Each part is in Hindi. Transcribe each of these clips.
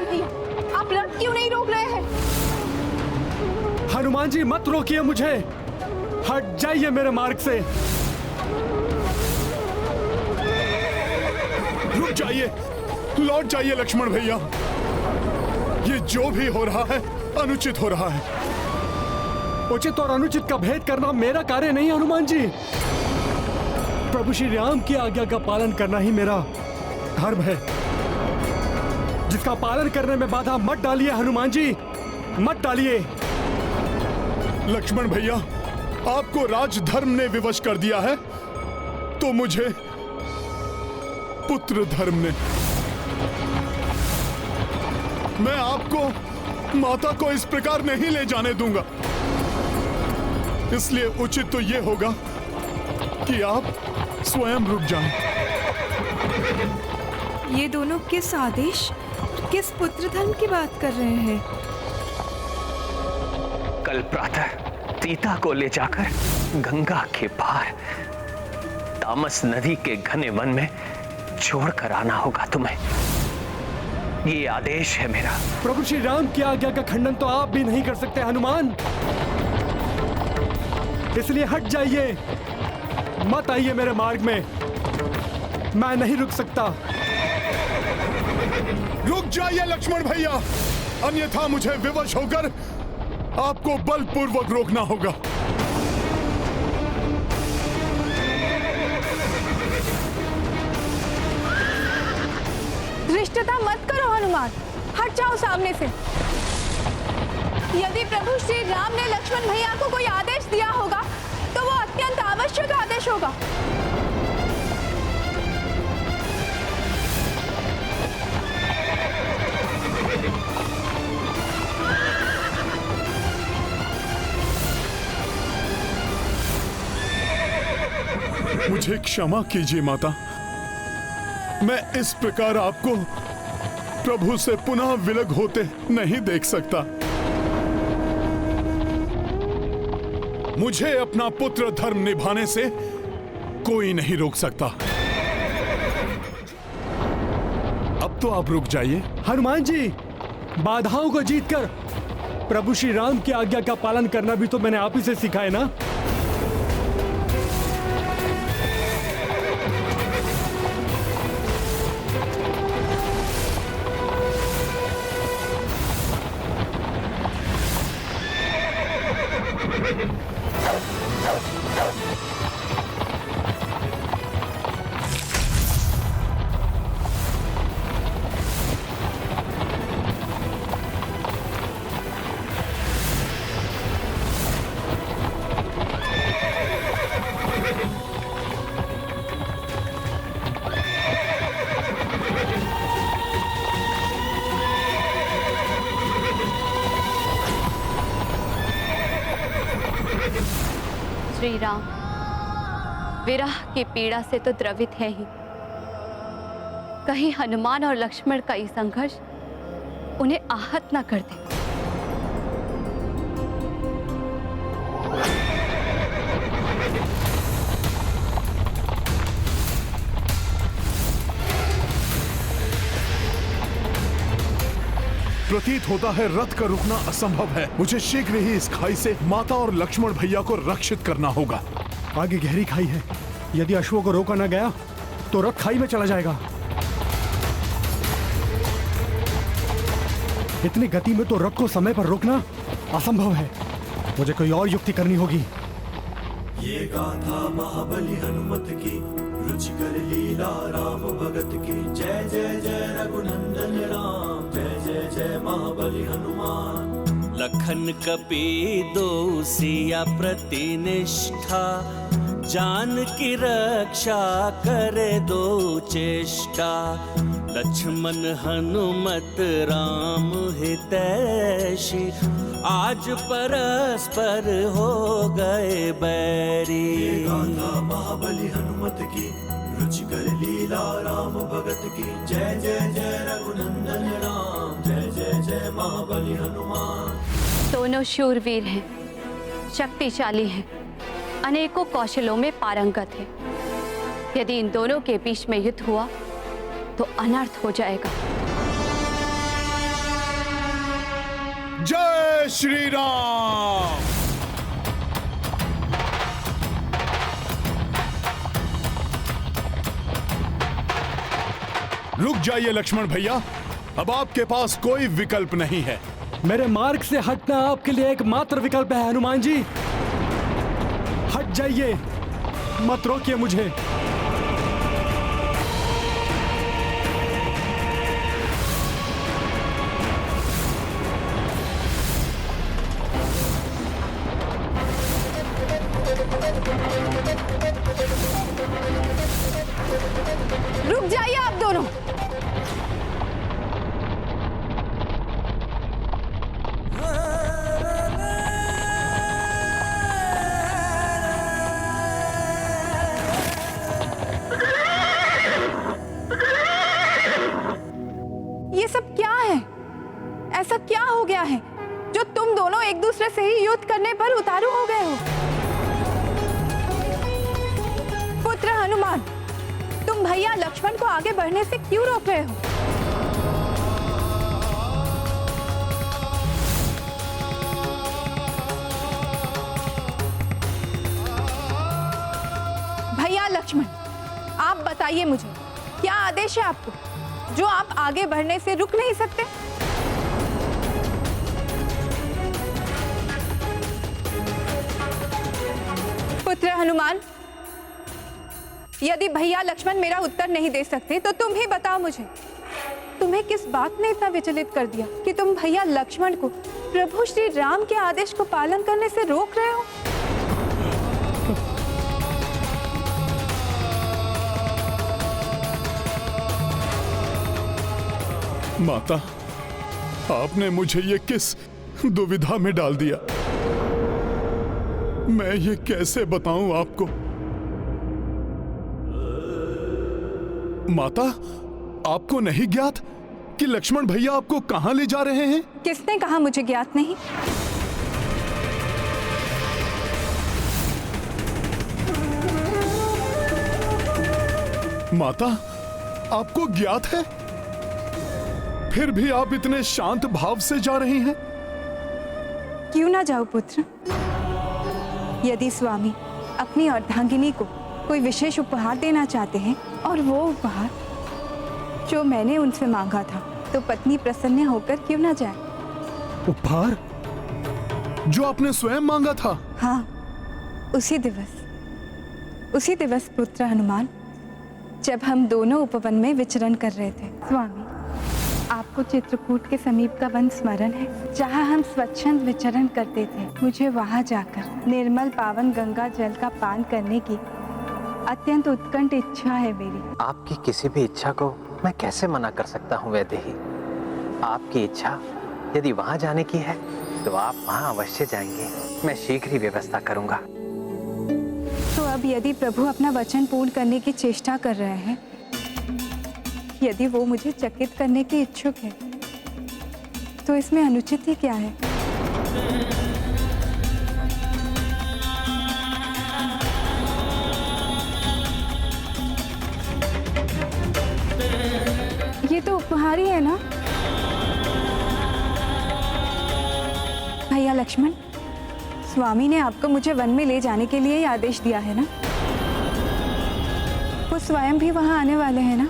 लड़ाई थी, आप लड़ क्यों नहीं रोक रहे हैं? हनुमान जी मत रोकिए मुझे, हट जाइए मेरे मार्ग से। रुक जाइए, लौट जाइए लक्ष्मण भैया। ये जो भी हो रहा है अनुचित हो रहा है। उचित और अनुचित का भेद करना मेरा कार्य नहीं हनुमान जी। प्रभु श्री राम की आज्ञा का पालन करना ही मेरा धर्म है, जिसका पालन करने में बाधा मत डालिए हनुमान जी, मत डालिए। लक्ष्मण भैया, आपको राजधर्म ने विवश कर दिया है, तो मुझे पुत्र धर्म ने। मैं आपको, माता को इस प्रकार नहीं ले जाने दूंगा। इसलिए उचित तो यह होगा कि आप स्वयं रुक जाएं। ये दोनों किस आदेश, किस पुत्र धर्म की बात कर रहे हैं? कल प्रातः सीता को ले जाकर गंगा के पार तामस नदी के घने वन में छोड़कर आना होगा तुम्हें। ये आदेश है मेरा। प्रभु श्री राम की आज्ञा का खंडन तो आप भी नहीं कर सकते हनुमान, इसलिए हट जाइए, मत आइए मेरे मार्ग में। मैं नहीं रुक सकता। रुक जाइए लक्ष्मण भैया, अन्यथा मुझे विवश होकर आपको बलपूर्वक रोकना होगा। धृष्टता मत करो हनुमान, हट जाओ सामने से। यदि प्रभु श्री राम ने लक्ष्मण भैया को कोई आदेश दिया होगा तो वो अत्यंत आवश्यक आदेश होगा। मुझे क्षमा कीजिए माता, मैं इस प्रकार आपको प्रभु से पुनः विलग होते नहीं देख सकता। मुझे अपना पुत्र धर्म निभाने से कोई नहीं रोक सकता। अब तो आप रुक जाइए। हनुमान जी, बाधाओं को जीतकर प्रभु श्री राम की आज्ञा का पालन करना भी तो मैंने आप ही से सीखा है ना। श्री राम विरह की पीड़ा से तो द्रवित है ही, कहीं हनुमान और लक्ष्मण का ये संघर्ष उन्हें आहत न कर दे। प्रतीत होता है रथ का रुकना असंभव है। मुझे शीघ्र ही इस खाई से माता और लक्ष्मण भैया को रक्षित करना होगा। आगे गहरी खाई है, यदि अश्वों को रोका न गया तो रथ खाई में चला जाएगा। इतनी गति में तो रथ को समय पर रोकना असंभव है। मुझे कोई और युक्ति करनी होगी। ये गाथा महाबली हनुमत की, रुचिकर लीला राम भगत की। जय जय जय रघुनंदन राम, जय जय जय महाबली हनुमान। लखन कपी दो सिया प्रतिनिष्ठा, जान की रक्षा करे दो चेष्टा। लक्ष्मण हनुमत राम हितैषी, आज परस्पर हो गए बैरी। गाथा महाबली हनुमत की, रुचिकर लीला राम भगत की। जय जय जय रघुनंदन राम, जय जय जय महाबली हनुमान। दोनों शूरवीर हैं, शक्तिशाली हैं, अनेकों कौशलों में पारंगत हैं। यदि इन दोनों के बीच में युद्ध हुआ तो अनर्थ हो जाएगा। जय श्री राम। रुक जाइए लक्ष्मण भैया, अब आपके पास कोई विकल्प नहीं है। मेरे मार्ग से हटना आपके लिए एकमात्र विकल्प है हनुमान जी। हट जाइए, मत रोकिए मुझे। रुक जाइए आप दोनों। ये सब क्या है? ऐसा क्या हो गया है जो तुम दोनों एक दूसरे से ही युद्ध करने पर उतारू हो गए हो? पुत्र हनुमान, तुम भैया लक्ष्मण को आगे बढ़ने से क्यों रोक रहे हो? भैया लक्ष्मण, आप बताइए मुझे, क्या आदेश है आपको जो आप आगे बढ़ने से रुक नहीं सकते? पुत्र हनुमान, यदि भैया लक्ष्मण मेरा उत्तर नहीं दे सकते तो तुम ही बताओ मुझे, तुम्हें किस बात ने इतना विचलित कर दिया कि तुम भैया लक्ष्मण को प्रभु श्री राम के आदेश को पालन करने से रोक रहे हो? माता, आपने मुझे ये किस दुविधा में डाल दिया। मैं ये कैसे बताऊं आपको। माता, आपको नहीं ज्ञात कि लक्ष्मण भैया आपको कहां ले जा रहे हैं? किसने कहा मुझे ज्ञात नहीं? माता, आपको ज्ञात है, फिर भी आप इतने शांत भाव से जा रही हैं। क्यों ना जाओ पुत्र। यदि स्वामी अपनी अर्धांगिनी को कोई विशेष उपहार देना चाहते हैं और वो उपहार जो मैंने उनसे मांगा था, तो पत्नी प्रसन्न होकर क्यों ना जाए। उपहार जो आपने स्वयं मांगा था? हाँ, उसी दिवस पुत्र हनुमान, जब हम दोनों उपवन में विचरण कर रहे थे। स्वामी, आपको चित्रकूट के समीप का वन स्मरण है, जहाँ हम स्वच्छंद विचरण करते थे? मुझे वहाँ जाकर निर्मल पावन गंगा जल का पान करने की अत्यंत उत्कंठ इच्छा है मेरी। आपकी किसी भी इच्छा को मैं कैसे मना कर सकता हूँ वैदेही। आपकी इच्छा यदि वहाँ जाने की है तो आप वहाँ अवश्य जाएंगे। मैं शीघ्र ही व्यवस्था करूँगा। तो अब यदि प्रभु अपना वचन पूर्ण करने की चेष्टा कर रहे हैं, यदि वो मुझे चकित करने के इच्छुक है, तो इसमें अनुचित ही क्या है? ये तो उपहार ही है ना? भैया लक्ष्मण, स्वामी ने आपको मुझे वन में ले जाने के लिए ही आदेश दिया है ना? वो स्वयं भी वहां आने वाले हैं ना?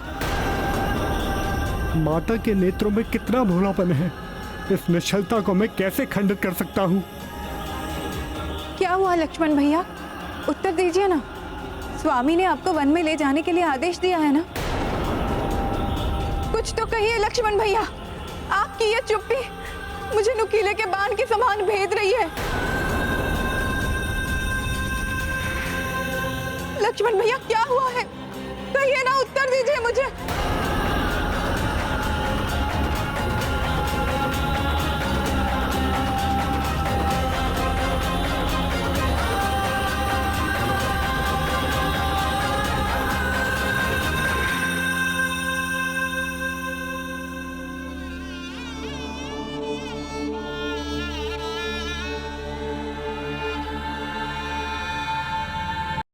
माता के नेत्रों में कितना भोलापन है, इस निश्चलता को मैं कैसे खंडित कर सकता हूँ? क्या हुआ लक्ष्मण भैया, उत्तर दीजिए ना। स्वामी ने आपको वन में ले जाने के लिए आदेश दिया है ना? कुछ तो कहिए लक्ष्मण भैया। आपकी ये चुप्पी मुझे नुकीले के बाण के समान भेद रही है। लक्ष्मण भैया, क्या हुआ है? कहिए ना, उत्तर दीजिए मुझे।